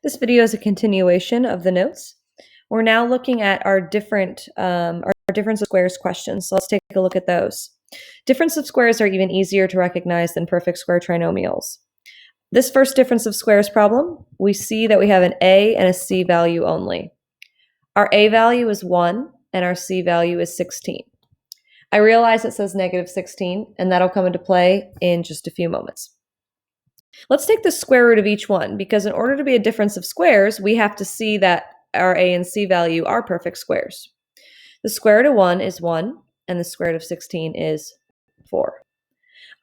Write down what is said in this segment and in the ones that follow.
This video is a continuation of the notes. We're now looking at our difference of squares questions. So let's take a look at those. Difference of squares are even easier to recognize than perfect square trinomials. This first difference of squares problem, we see that we have an a and a c value only. Our a value is 1 and our c value is 16. I realize it says negative 16, and that'll come into play in just a few moments. Let's take the square root of each one, because in order to be a difference of squares, we have to see that our a and c value are perfect squares. The square root of 1 is 1, and the square root of 16 is 4.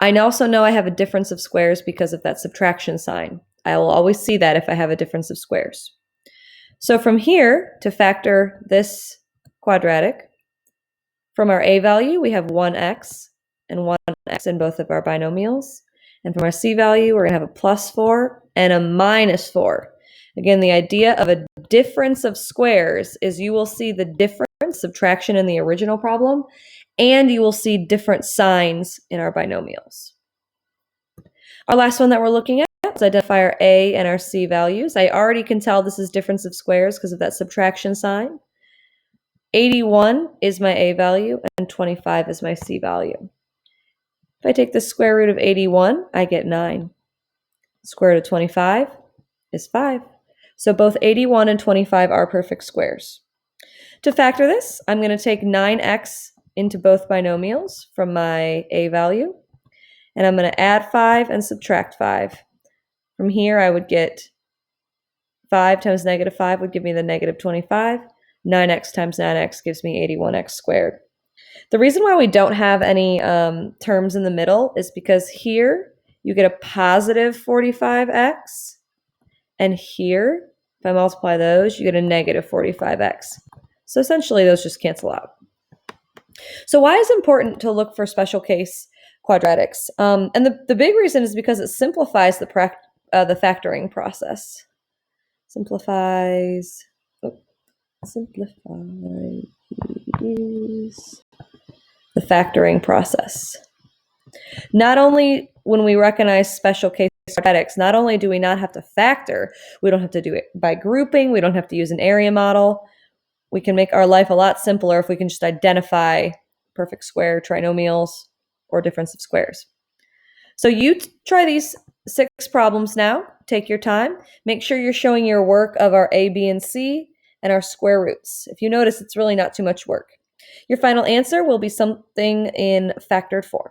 I also know I have a difference of squares because of that subtraction sign. I will always see that if I have a difference of squares. So from here, to factor this quadratic, from our a value, we have 1x and 1x in both of our binomials. And from our c value, we're going to have a plus 4 and a minus 4. Again, the idea of a difference of squares is you will see the difference subtraction in the original problem, and you will see different signs in our binomials. Our last one that we're looking at is identify our a and our c values. I already can tell this is difference of squares because of that subtraction sign. 81 is my a value, and 25 is my c value. If I take the square root of 81, I get 9. Square root of 25 is 5. So both 81 and 25 are perfect squares. To factor this, I'm going to take 9x into both binomials from my a value, and I'm going to add 5 and subtract 5. From here, I would get 5 times negative 5 would give me the negative 25. 9x times 9x gives me 81x squared. The reason why we don't have any terms in the middle is because here you get a positive 45x, and here, if I multiply those, you get a negative 45x. So essentially, those just cancel out. So why is it important to look for special case quadratics? And the big reason is because it simplifies the factoring process. Simplifies the factoring process. Not only when we recognize special case quadratics, not only do we not have to factor, we don't have to do it by grouping, we don't have to use an area model. We can make our life a lot simpler if we can just identify perfect square trinomials or difference of squares. So you try these 6 problems now. Take your time. Make sure you're showing your work of our a, b, and c and our square roots. If you notice, it's really not too much work. Your final answer will be something in factored form.